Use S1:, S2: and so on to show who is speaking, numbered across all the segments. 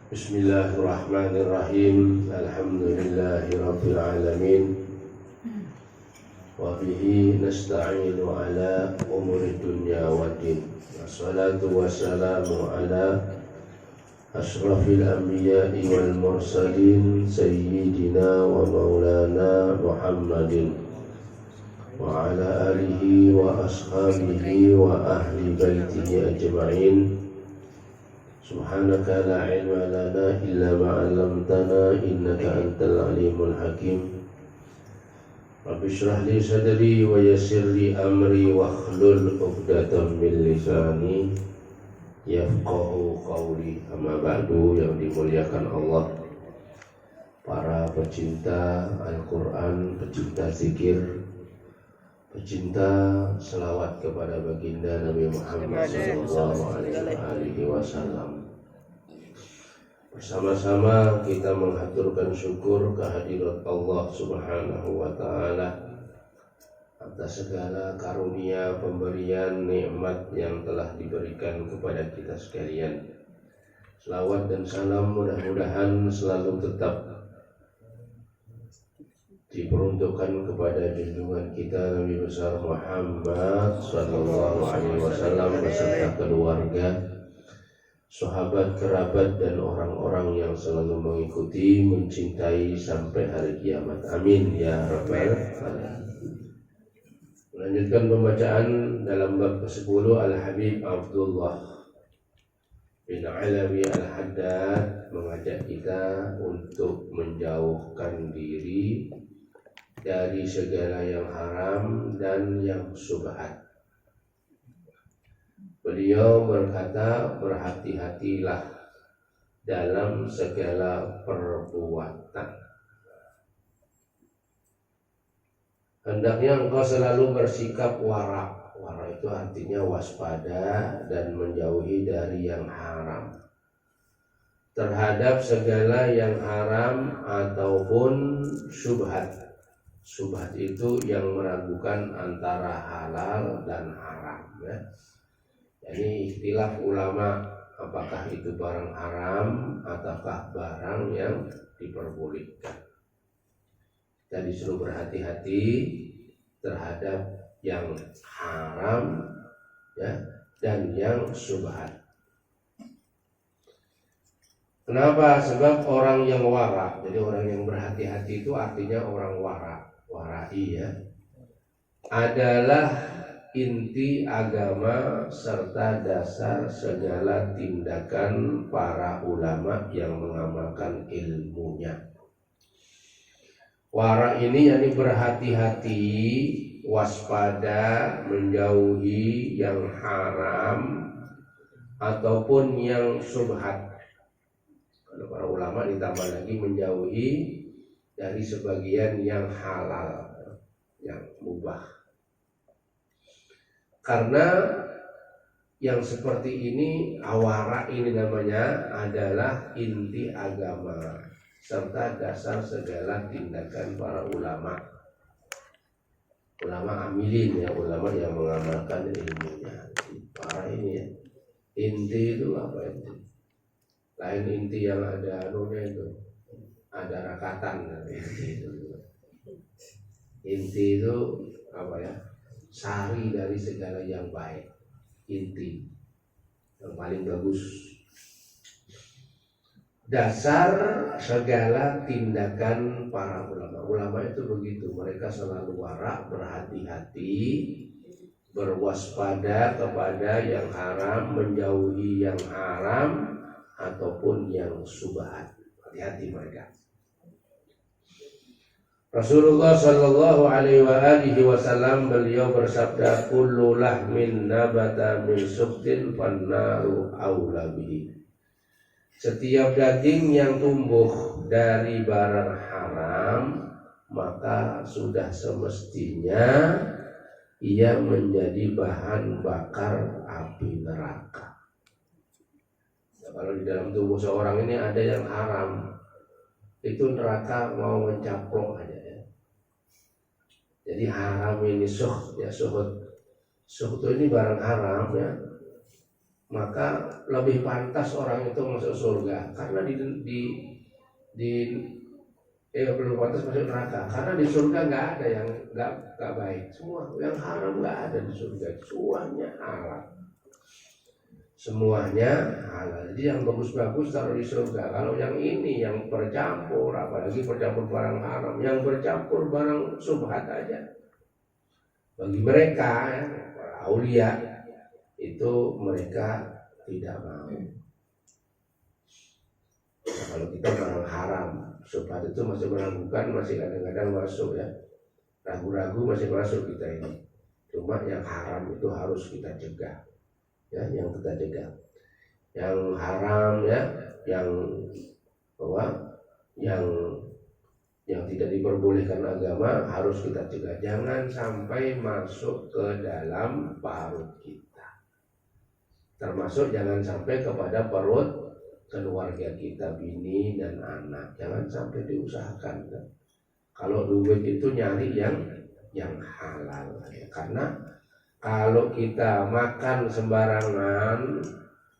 S1: Bismillahirrahmanirrahim. Alhamdulillahirabbil alamin. Wa bihi nasta'inu ala umuri dunya waddin. Wassalatu wassalamu ala asyrafil anbiya'i wal mursalin sayyidina wa maulana Muhammadin wa ala alihi wa ashabihi wa ahli baitihi ajma'in. Subhanaka la ilma lana illa ma 'allamtana innaka antal alimul hakim. Rabbi shrah li sadri wa yassir li amri wahlul 'uqdatam min lisani yafqahu qawli. Amma ba'du, yang dimuliakan Allah, para pecinta Al-Quran, pecinta zikir, pecinta selawat kepada baginda Nabi Muhammad SAW. Bersama-sama kita menghaturkan syukur kehadirat Allah Subhanahu wa Ta'ala atas segala karunia, pemberian, nikmat yang telah diberikan kepada kita sekalian. Selawat dan salam mudah-mudahan selalu tetap diperuntukkan kepada junjungan kita Nabi besar Muhammad sallallahu alaihi wasallam beserta keluarga, sahabat, kerabat, dan orang-orang yang selalu mengikuti, mencintai sampai hari kiamat. Amin ya rabbal alamin. Melanjutkan pembacaan dalam bab ke-10, Al-Habib Abdullah bin Alawi Al-Haddad mengajak kita untuk menjauhkan diri dari segala yang haram dan yang syubhat. Beliau berkata, berhati-hatilah dalam segala perbuatan. Hendaknya engkau selalu bersikap wara. Wara itu artinya waspada dan menjauhi dari yang haram, terhadap segala yang haram ataupun syubhat. Syubhat itu yang meragukan antara halal dan haram, ya. Jadi ikhtilaf ulama, apakah itu barang haram ataukah barang yang diperbolehkan. Kita disuruh berhati-hati terhadap yang haram, ya, dan yang syubhat. Kenapa? Sebab orang yang wara. Jadi orang yang berhati-hati itu artinya orang wara. Warai, ya, adalah inti agama serta dasar segala tindakan para ulama yang mengamalkan ilmunya. Wara ini yakni berhati-hati, waspada, menjauhi yang haram ataupun yang syubhat. Kalau para ulama ditambah lagi menjauhi dari sebagian yang halal, yang mubah. Karena yang seperti ini, awara ini namanya, adalah inti agama serta dasar segala tindakan para ulama. Ulama amilin, ya, ulama yang mengamalkan ilmunya. Para ini, ya, inti itu apa itu? Lain inti yang ada anunya itu, ada rakatan. Inti itu apa, ya? Sari dari segala yang baik. Inti yang paling bagus, dasar segala tindakan para ulama. Ulama itu begitu, mereka selalu wara, berhati-hati, berwaspada kepada yang haram, menjauhi yang haram ataupun yang syubhat. Hati-hati mereka. Rasulullah sallallahu alaihi wasallam beliau bersabda, kullu lahmin nabata min sukhtin fannaru aula bihi. Setiap daging yang tumbuh dari barang haram, maka sudah semestinya ia menjadi bahan bakar api neraka. Nah, kalau di dalam tubuh seorang ini ada yang haram, itu neraka mau mencaplok aja, ya. Jadi haram ini suh, ya, suhut. Suhut ini barang haram, ya. maka lebih pantas orang itu masuk surga. Karena di belum pantas masuk neraka. Karena di surga nggak ada yang nggak baik. Semua yang haram nggak ada di surga. Semuanya halal. Semuanya halal. Jadi yang bagus-bagus taruh di surga. Kalau yang ini yang bercampur, apalagi bercampur barang haram, yang bercampur barang subhat aja. Bagi mereka ya, para aulia itu mereka tidak mau. Nah, kalau kita barang haram, subhat itu masih meragukan, masih kadang-kadang masuk ya. Ragu-ragu masih masuk kita ini. Cuma yang haram itu harus kita cegah. Ya, yang kita cegah. Yang haram ya, yang tidak diperbolehkan agama harus kita cegah. Jangan sampai masuk ke dalam perut kita. Termasuk jangan sampai kepada perut keluarga kita, bini dan anak. Jangan sampai diusahakan. Kalau duit itu nyari yang halal ya. Karena kalau kita makan sembarangan,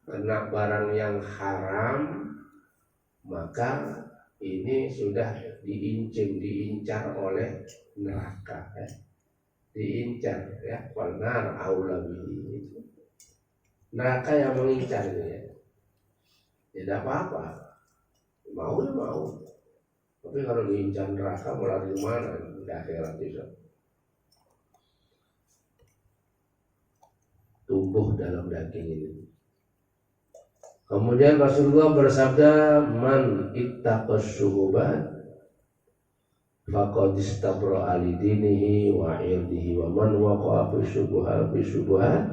S1: kena barang yang haram, maka ini sudah diincar oleh neraka ya. Diincar ya, benar aula bihi. Neraka yang mengincar ya. Tidak apa-apa. Mau ya mau. Tapi kalau diincar neraka malah di mana? Di akhirat itu. Tumbuh dalam daging ini. Kemudian Rasulullah bersabda, man ittaqas syubuhat faqad istabra li dinihi wa irdihi wa man waqa'a fi syubuhat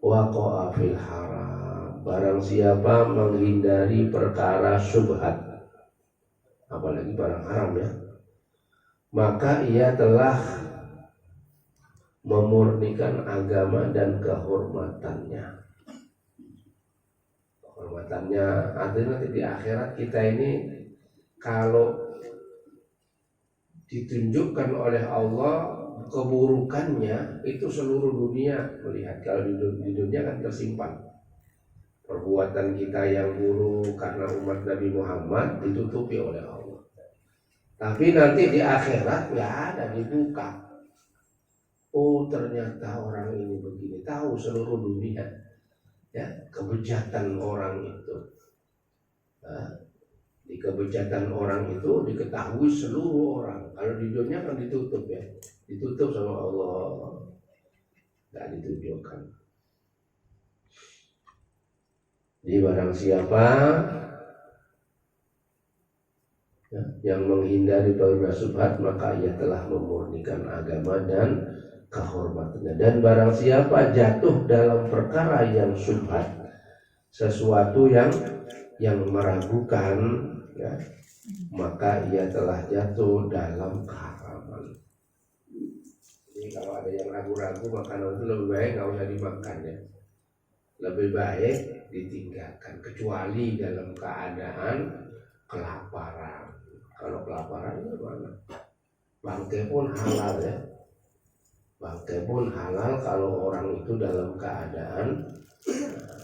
S1: waqa'a fil haram. Barang siapa menghindari perkara syubhat, apalagi barang haram ya, maka ia telah memurnikan agama dan kehormatannya. Kehormatannya artinya di akhirat kita ini kalau ditunjukkan oleh Allah keburukannya itu seluruh dunia melihat. Kalau di dunia kan tersimpan perbuatan kita yang buruk karena umat Nabi Muhammad ditutupi oleh Allah. Tapi nanti di akhirat nggak ada, dibuka. Oh ternyata orang ini begini, tahu seluruh dunia ya kebejatan orang itu. Nah, di kebejatan orang itu diketahui seluruh orang. Kalau di dunia kan ditutup ya, ditutup sama Allah, nggak ditunjukkan. Jadi barang siapa ya, yang menghindari perkara syubhat maka ia telah memurnikan agama dan kehormatannya. Dan barang siapa jatuh dalam perkara yang syubhat, sesuatu yang meragukan ya, maka ia telah jatuh dalam keharaman. Jadi kalau ada yang ragu-ragu makanan itu lebih baik nggak usah dimakan ya, lebih baik ditinggalkan kecuali dalam keadaan kelaparan. Kalau kelaparan gimana? Bangkai pun halal ya. Bangkai pun halal kalau orang itu dalam keadaan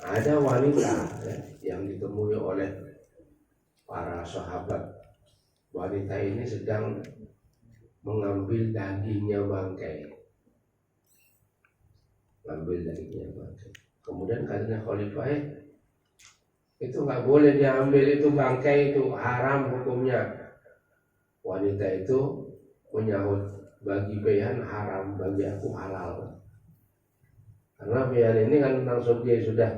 S1: ada wanita ya, yang ditemui oleh para sahabat. Wanita ini sedang mengambil dagingnya bangkai. Mengambil dagingnya bangkai. Kemudian katanya khalifah, itu nggak boleh diambil, itu bangkai, itu haram hukumnya. Wanita itu menyahut, bagi Behan haram, bagi aku halal. Karena Behan ini kan langsung dia sudah,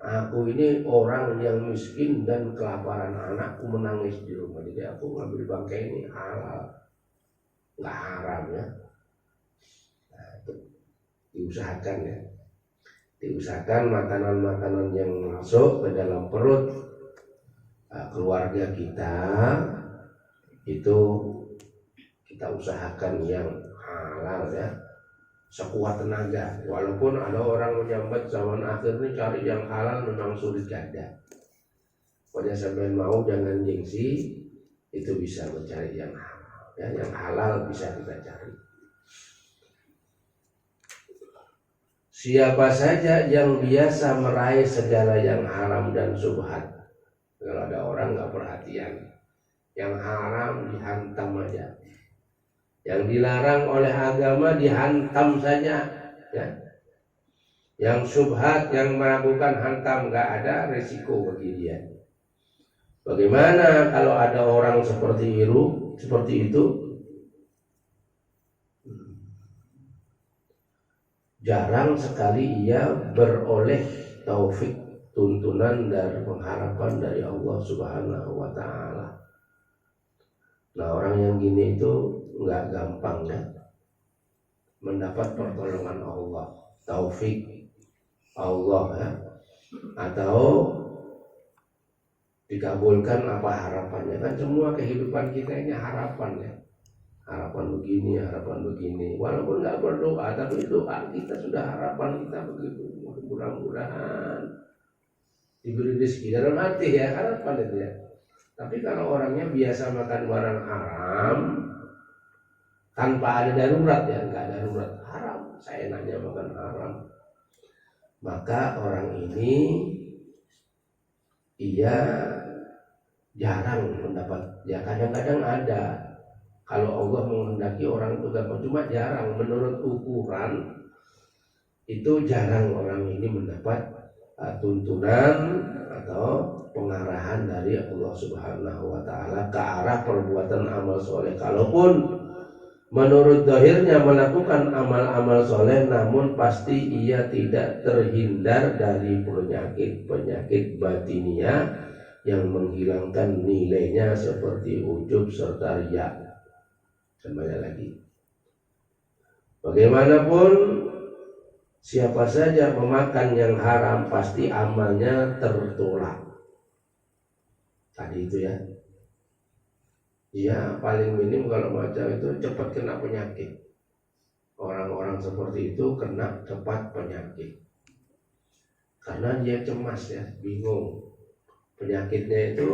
S1: aku ini orang yang miskin dan kelaparan, anakku menangis di rumah, jadi aku ngambil bangkai ini halal, nggak haram ya. Nah, itu diusahakan ya, diusahakan makanan-makanan yang masuk ke dalam perut keluarga kita itu kita usahakan yang halal ya, sekuat tenaga. Walaupun ada orang menyambat zaman akhir ini cari yang halal memang sulit ganda. Pokoknya sampai mau jangan gengsi, itu bisa mencari yang halal ya, yang halal bisa kita cari. siapa saja yang biasa meraih segala yang haram dan subhat. Kalau ada orang nggak perhatian, yang haram dihantam aja, yang dilarang oleh agama dihantam saja, ya. Yang subhat, yang meragukan hantam, nggak ada resiko bagi dia. Bagaimana kalau ada orang seperti itu? Jarang sekali ia beroleh taufik, tuntunan dan pengharapan dari Allah Subhanahu wa Ta'ala. Nah, orang yang gini itu nggak gampang ya mendapat pertolongan Allah, taufik Allah ya, atau dikabulkan apa harapannya. Kan semua kehidupan kita ini harapan ya, harapan begini, walaupun nggak berdoa, tapi doa kita sudah harapan kita begitu. Mudah-mudahan diberi rezeki dalam hati ya, harapan itu ya. Tapi kalau orangnya biasa makan barang haram tanpa ada darurat ya, nggak darurat, haram, saya nanya makan haram, maka orang ini ia jarang mendapat, ya kadang-kadang ada. Kalau Allah menghendaki orang itu dapat, cuma jarang. Menurut ukuran itu jarang orang ini mendapat tuntunan atau pengarahan dari Allah Subhanahu wa Ta'ala ke arah perbuatan amal soleh. Kalaupun menurut zahirnya melakukan amal-amal soleh, namun pasti ia tidak terhindar dari penyakit batiniah yang menghilangkan nilainya seperti ujub serta riya. Kembali lagi, bagaimanapun siapa saja memakan yang haram pasti amalnya tertolak. Tadi itu ya, dia paling minim kalau macam itu cepat kena penyakit. Orang-orang seperti itu kena cepat penyakit karena dia cemas ya, bingung. Penyakitnya itu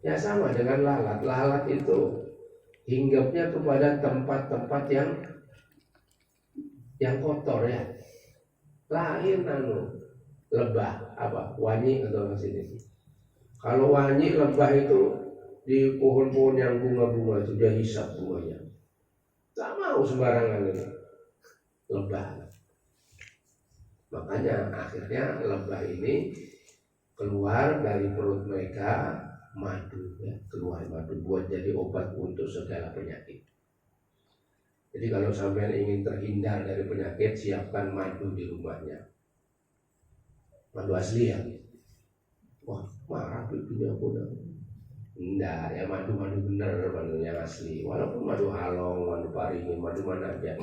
S1: ya sama dengan lalat. Lalat itu hinggapnya kepada tempat-tempat yang kotor ya. Lain lebah apa? Wanyi atau sini. Kalau wanyi lebah itu di pohon-pohon yang bunga-bunga itu dia hisap bunganya. Tak mau sembarangan ini lebah. Makanya akhirnya lebah ini keluar dari perut mereka madu ya, keluar madu buat jadi obat untuk segala penyakit. Jadi kalau sampai ingin terhindar dari penyakit, siapkan madu di rumahnya. Madu asli ya. Wah, marah pipinya udah. Enggak, ya madu bener, madu yang asli. Walaupun madu halong, madu paringin, madu mana aja.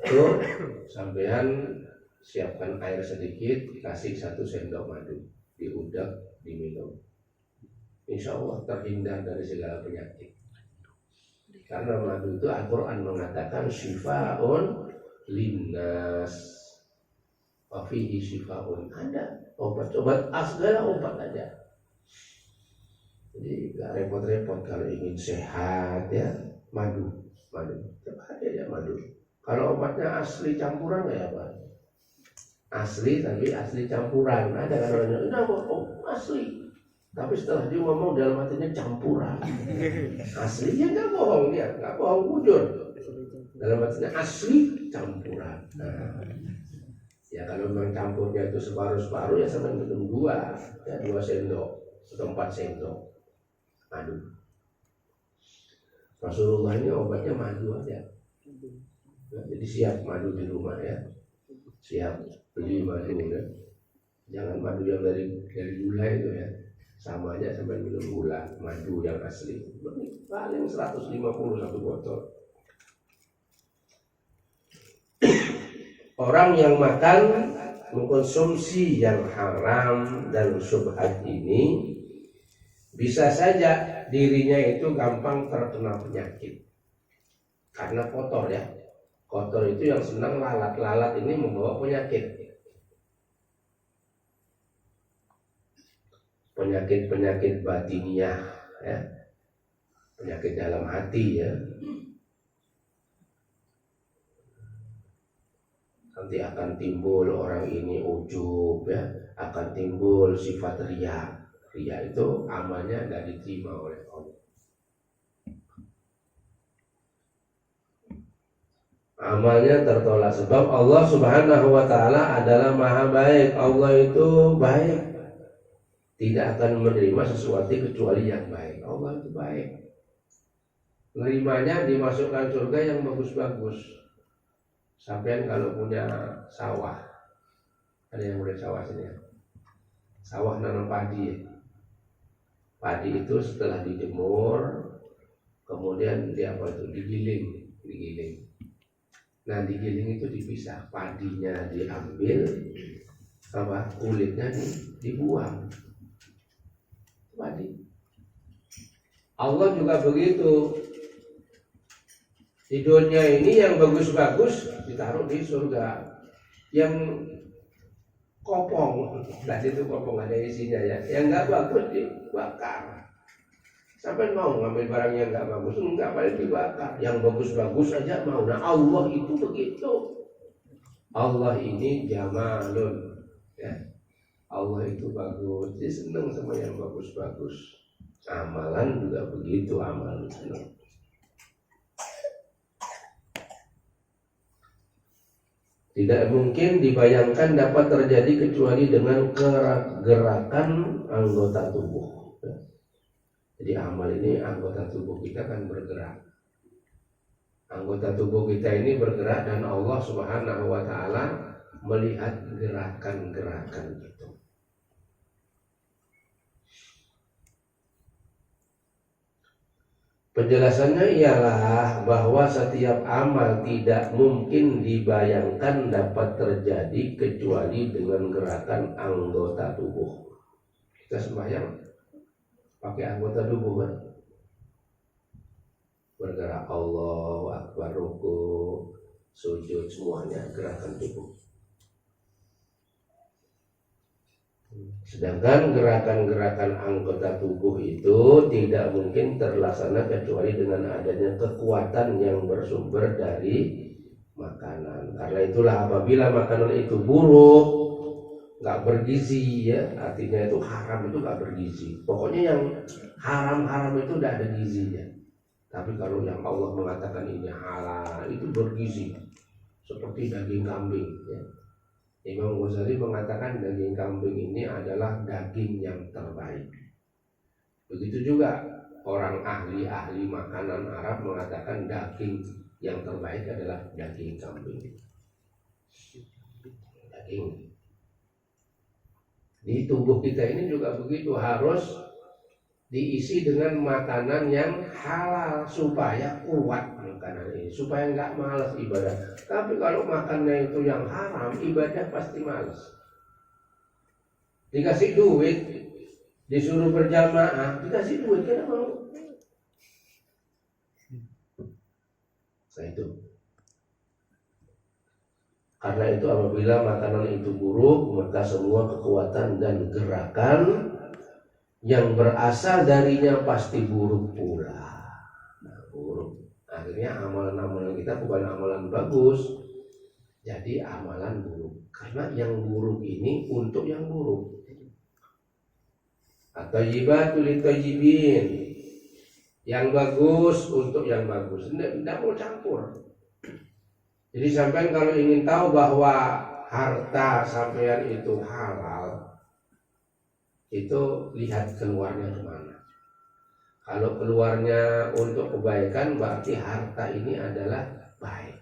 S1: Itu sampean siapkan air sedikit, kasih 1 sendok madu, diudek, diminum. Insya Allah terhindar dari segala penyakit. Karena madu itu Al-Quran mengatakan syifa'un linnas, wa fihi syifa'un, ada obat-obat, segala obat aja. Jadi gak repot-repot kalau ingin sehat ya, madu coba aja madu. Kalau obatnya asli campuran ya apa? Asli tapi asli campuran. Ada kan orangnya udah asli, tapi setelah dia ngomong dalam hatinya campuran. Aslinya nggak bohong, dia nggak bohong jujur. Dalam hatinya asli campuran. Nah, ya kalau memang campurnya itu separuh ya sama minum 2 sendok atau 4 sendok madu. Rasulullah ini obatnya madu aja. Nah, jadi siap madu di rumah ya, siap beli madu ya. Jangan madu yang dari gula itu ya, sama aja sampai minum gula. Madu yang asli paling 150 1 botol. Orang yang makan mengkonsumsi yang haram dan syubhat ini bisa saja dirinya itu gampang terkena penyakit karena kotor ya. Kotor itu yang senang lalat ini membawa penyakit batiniah ya, penyakit dalam hati ya. nanti akan timbul orang ini ujub ya, akan timbul sifat riya. Riya itu amalnya tidak diterima oleh Allah. Amalnya tertolak sebab Allah Subhanahu wa taala adalah maha baik. Allah itu baik. Tidak akan menerima sesuatu kecuali yang baik. Allah itu baik. Menerimanya dimasukkan surga yang bagus-bagus. Sampai kalau punya sawah, ada yang punya sawah sini ya? Sawah nanam padi ya? Padi itu setelah dijemur, kemudian digiling. Nah digiling itu dipisah, padinya diambil, kulitnya dibuang. Padi. Allah juga begitu. Di dunia ini yang bagus-bagus ditaruh di surga. Yang kopong, tadi itu kopong ada isinya ya. Yang nggak bagus dibakar. Sampai mau ngambil barang yang nggak bagus, nggak boleh dibakar. Yang bagus-bagus aja mau. Nah Allah itu begitu. Allah ini jamalun, ya. Allah itu bagus. Dia senang sama yang bagus-bagus. Amalan juga begitu, amalan senang. Tidak mungkin dibayangkan dapat terjadi kecuali dengan gerakan anggota tubuh. Jadi amal ini anggota tubuh kita kan bergerak. Anggota tubuh kita ini bergerak dan Allah Subhanahu wa taala melihat gerakan-gerakan itu. Penjelasannya ialah bahwa setiap amal tidak mungkin dibayangkan dapat terjadi kecuali dengan gerakan anggota tubuh. Kita sembahyang pakai anggota tubuh kan? Bergerak Allahu Akbar, ruku, sujud, semuanya gerakan tubuh. Sedangkan gerakan-gerakan anggota tubuh itu tidak mungkin terlaksana kecuali dengan adanya kekuatan yang bersumber dari makanan. Karena itulah apabila makanan itu buruk, nggak bergizi ya, artinya itu haram, itu nggak bergizi. Pokoknya yang haram-haram itu tidak ada gizinya. Tapi kalau yang Allah mengatakan ini halal, itu bergizi, seperti daging kambing ya. Imam Ghazali mengatakan daging kambing ini adalah daging yang terbaik. Begitu juga orang ahli-ahli makanan Arab mengatakan daging yang terbaik adalah daging kambing. Daging. Di tubuh kita ini juga begitu, harus diisi dengan makanan yang halal supaya kuat makanan ini, supaya nggak malas ibadah. Tapi kalau makannya itu yang haram, ibadah pasti malas. Dikasih duit, disuruh berjamaah, dikasih duit kita mau. Nah itu. Karena itu apabila makanan itu buruk, maka semua kekuatan dan gerakan yang berasal darinya pasti buruk pula. Nah, buruk. Akhirnya amalan-amalan kita bukan amalan bagus, jadi amalan buruk. Karena yang buruk ini untuk yang buruk. At-thayyibatu lit-thayyibin. Yang bagus untuk yang bagus. Tidak mau campur. Jadi sampean kalau ingin tahu bahwa harta sampean itu halal, itu lihat keluarnya kemana. Kalau keluarnya untuk kebaikan, berarti harta ini adalah baik.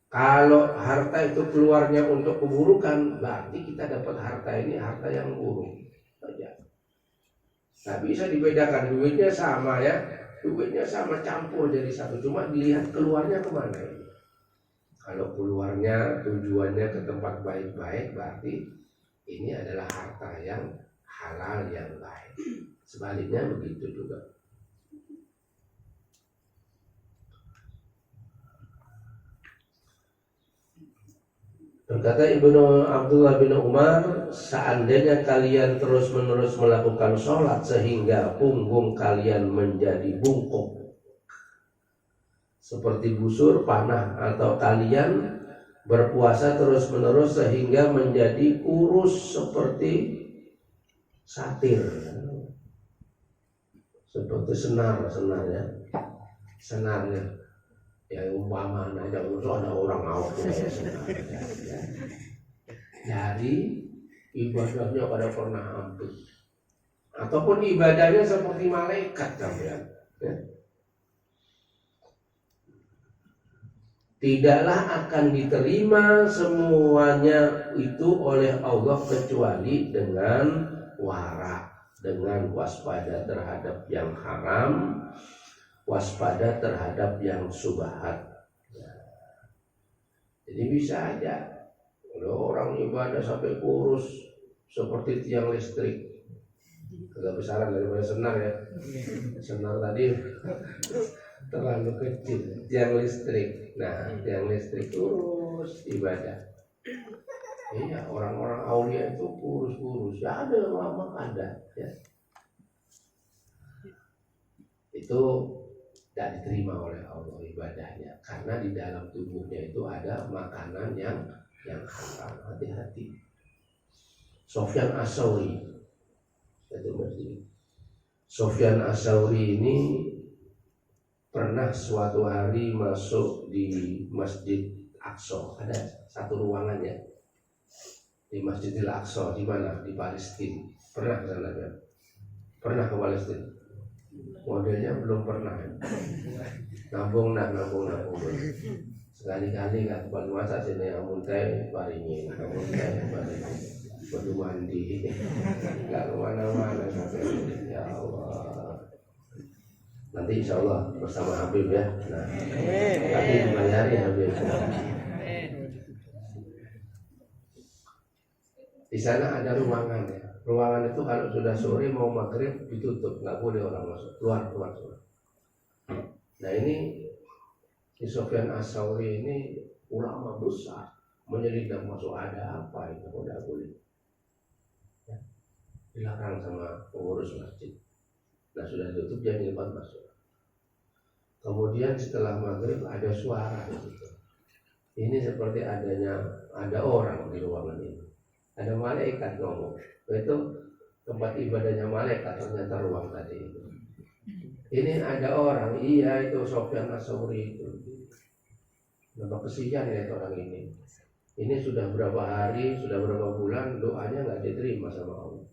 S1: Kalau harta itu keluarnya untuk keburukan, berarti kita dapat harta ini harta yang buruk. Nah bisa dibedakan, duitnya sama ya, duitnya sama campur jadi satu, cuma dilihat keluarnya kemana ini. Kalau keluarnya tujuannya ke tempat baik-baik, berarti ini adalah harta yang halal yang baik. Sebaliknya begitu juga. Berkata Ibnu Abdullah bin Umar, seandainya kalian terus-menerus melakukan sholat sehingga punggung kalian menjadi bungkuk seperti busur panah, atau kalian berpuasa terus-menerus sehingga menjadi kurus seperti satir, seperti senarnya, ya umpama aja ada orang awak kayak senar, ya. Dari ibadahnya pada pernah habis, ataupun ibadahnya seperti malaikat sampean, ya. Tidaklah akan diterima semuanya itu oleh Allah kecuali dengan wara, dengan waspada terhadap yang haram, waspada terhadap yang subhat. Jadi bisa aja kalau orang ibadah sampai kurus seperti tiang listrik, agak besaran daripada senar ya. Senar tadi terlalu kecil, tiang listrik. Nah, tiang listrik kurus ibadah. Iya, orang-orang aulia itu kurus-kurus. Ya ada lama ada, ya. Itu tidak diterima oleh Allah ibadahnya, karena di dalam tubuhnya itu ada makanan yang haram. Hati-hati. Sofyan As-Sauri, Sofyan As-Sauri ini pernah suatu hari masuk di Masjid Aqsa. Ada satu ruangannya di Masjidil Aqsa. Di mana? Di Palestina. Pernah ke sana kan? Pernah ke Palestina? Modelnya belum pernah. Nabung. Sekali-kali nggak buat masa sini yang muntai paringin, perlu mandi, nggak kemana-mana sampai. Ya Allah. Nanti insya Allah bersama Habib ya. Nah, tapi dibayari Habib. Di sana ada ruangan ya. Ruangan itu kalau sudah sore mau maghrib ditutup, nggak boleh orang masuk, keluar. Nah ini si Sofyan As-Sauri ini ulama besar, menyelidik masuk ada apa itu, tidak boleh. Ya. Dilarang sama pengurus masjid. Nah sudah ditutup dia dapat masuk. Kemudian setelah maghrib ada suara di situ. Ini seperti ada orang di ruangan ini. Ada malaikat ngomong. Itu tempat ibadahnya malaikat, ternyata ruang tadi itu. Ini ada orang, iya itu Sofyan As-Sauri itu. Nampak kesian ya orang ini. Ini sudah berapa hari, sudah berapa bulan doanya nggak diterima sama Allah.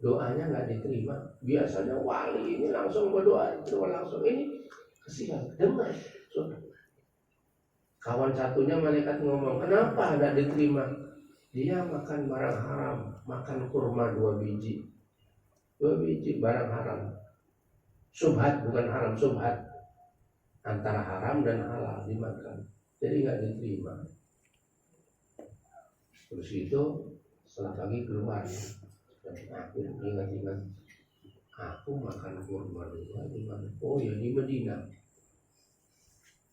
S1: Doanya nggak diterima. Biasanya wali ini langsung berdoa, langsung ini kesian. Dengar, kawan satunya malaikat ngomong, kenapa nggak diterima? Dia makan barang haram, makan kurma 2 biji barang haram. Subhat bukan haram, subhat antara haram dan halal dimakan, jadi nggak diterima. Terus itu setelah pagi keluar, aku ingat aku makan kurma 2 di mana? Oh ya di Medina.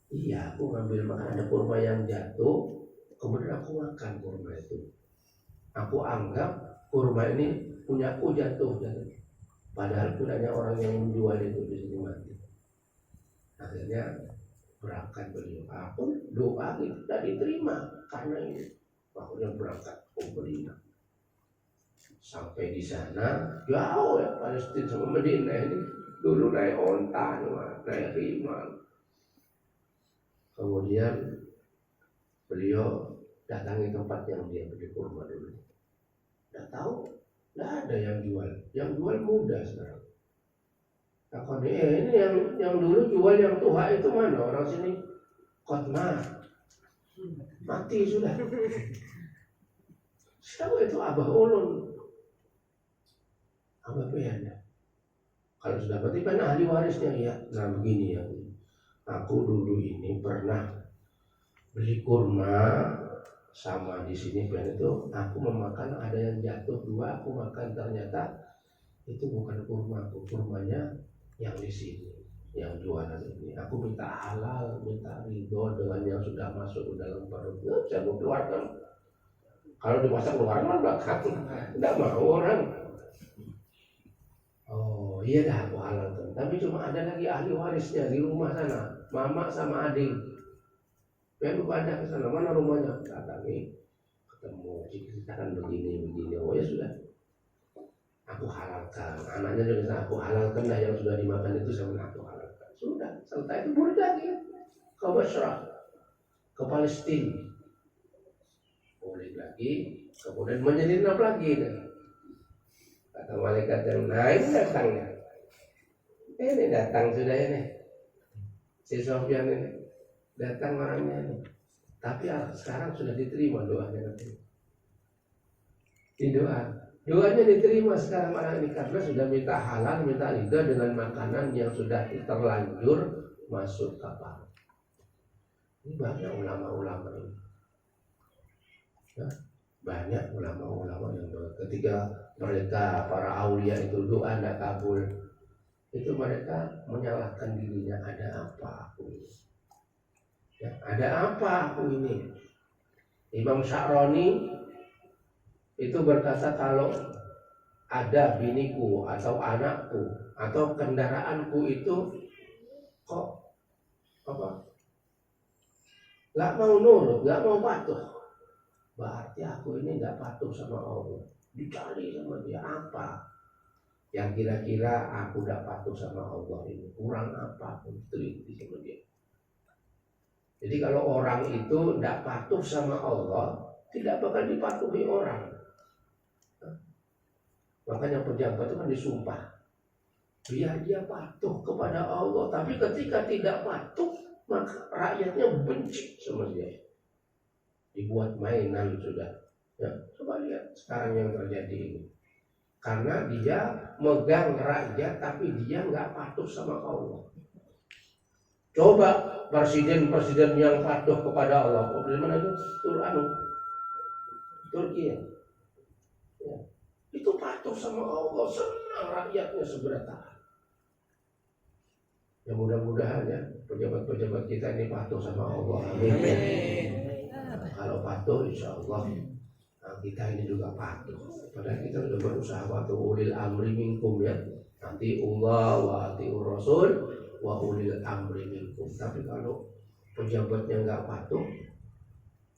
S1: Iya, aku ngambil makan ada kurma yang jatuh, kemudian aku makan kurma itu. Aku anggap kurma ini punyaku jatuh. Padahal punyanya orang yang menjual itu di sini mati. Akhirnya berangkat beliau. Aku doa tidak diterima karena ini. Akhirnya berangkat ke Medina. Sampai di sana jauh ya Palestina sama Medina ini. Dulu naik onta, naik rimang. Kemudian beliau datangi tempat yang dia beli kurma dulu. Tidak tahu, tidak ada yang jual. Yang jual muda sekarang. Takut ini yang dulu jual yang tua itu mana? Orang sini kotma mati sudah. Tahu itu Abah Ulun, Abah Peyana. Kalau sudah berarti kan ahli warisnya ya. Nah begini ya. Aku dulu ini pernah beli kurma sama di sini dan itu aku memakan ada yang jatuh 2 aku makan ternyata itu bukan kurmanya yang di sini yang jualan ini. Aku minta halal, minta ridho dengan yang sudah masuk ke dalam perut. Saya mau keluarkan. Kalau dimasak keluarkan belakang, tidak mau orang. Oh iya dah aku halalkan. Tapi cuma ada lagi ahli warisnya di rumah sana, mama sama adik. pengen ibadah ke sana, mana rumahnya? Datangi, ketemu, ceritakan begini, oh ya sudah, aku halalkan, anaknya juga aku halalkan, nah yang sudah dimakan itu sama aku halalkan, sudah selesai itu lagi ke Basrah, ke Palestina, boleh lagi, kemudian menyelinap lagi, kata malaikat yang naik datangnya, ini datang sudah ini, si Sofyan ini datang orangnya ini, tapi sekarang sudah diterima doanya nanti. Doanya diterima sekarang orang ini karena sudah minta halal, minta ridha dengan makanan yang sudah terlanjur masuk kapal. Ini banyak ulama-ulama ini. Ya, banyak ulama-ulama yang ketika mereka para aulia itu doa tidak kabul, itu mereka menyalahkan dirinya, ada apa aku ini? Ya, ada apa aku ini? Imam Sya'rani itu berkata kalau ada biniku atau anakku atau kendaraanku itu kok nggak mau nurut, nggak mau patuh, berarti aku ini nggak patuh sama Allah. Dicari sama dia apa yang kira-kira aku nggak patuh sama Allah ini, kurang apa pun teliti sama dia. Jadi kalau orang itu tidak patuh sama Allah, tidak bakal dipatuhi orang. Makanya pejabat itu kan disumpah biar dia patuh kepada Allah, tapi ketika tidak patuh maka rakyatnya benci sama dia, dibuat mainan sudah. Ya, coba lihat sekarang yang terjadi ini, karena dia megang rakyat tapi dia nggak patuh sama Allah. Coba presiden yang patuh kepada Allah, dari mana itu? Turki ya. Itu patuh sama Allah, senang rakyatnya seberata. Ya mudah-mudahan ya pejabat-pejabat kita ini patuh sama Allah. Amin. Kalau patuh, insya Allah kita ini juga patuh. Padahal kita sudah berusaha patuh ulil amri minkum ya. Nanti Allah wa atiur rasul wa ulil amri minkum. Tapi kalau pejabatnya nggak patuh,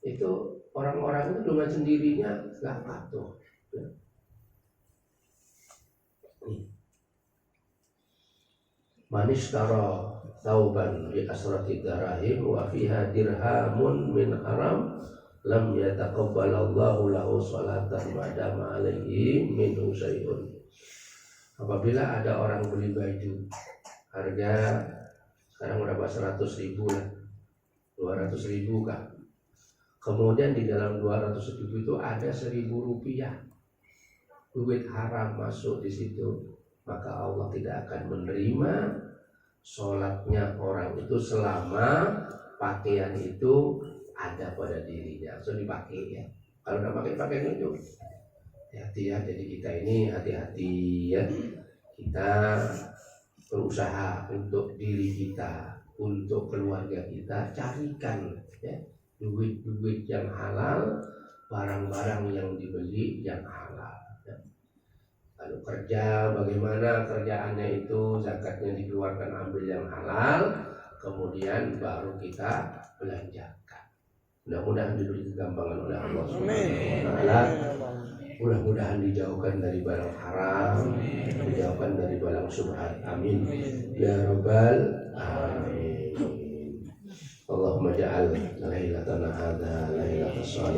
S1: itu orang-orang itu dengan sendirinya nggak patuh. Ya. Manishtara thawban bi asrati darahim wa fiha dirhamun min haram lam yataqabbalallahu lahu salatan madama alaihi minhu syai'un. Apabila ada orang beli baju harga sekarang berapa, 100.000 lah, 200.000 kah, kemudian di dalam 200.000 itu ada 1.000 rupiah duit haram masuk di situ, maka Allah tidak akan menerima sholatnya orang itu selama pakaian itu ada pada dirinya. So dipakai ya. Kalau udah pakai itu hati-hati ya. Jadi kita ini hati-hati ya. Kita berusaha untuk diri kita, untuk keluarga kita, carikan ya duit-duit yang halal, barang-barang yang dibeli yang halal. Lalu kerja, bagaimana kerjaannya itu, zakatnya dikeluarkan, ambil yang halal, kemudian baru kita belanjakan. Mudah-mudahan diberi kegampangan oleh Allah SWT. Mudah-mudahan dijauhkan dari barang haram, dijauhkan dari barang syubhat. Amin. Ya Rabbal Alamin. Allahumma ja'al lailatana hadha lailatas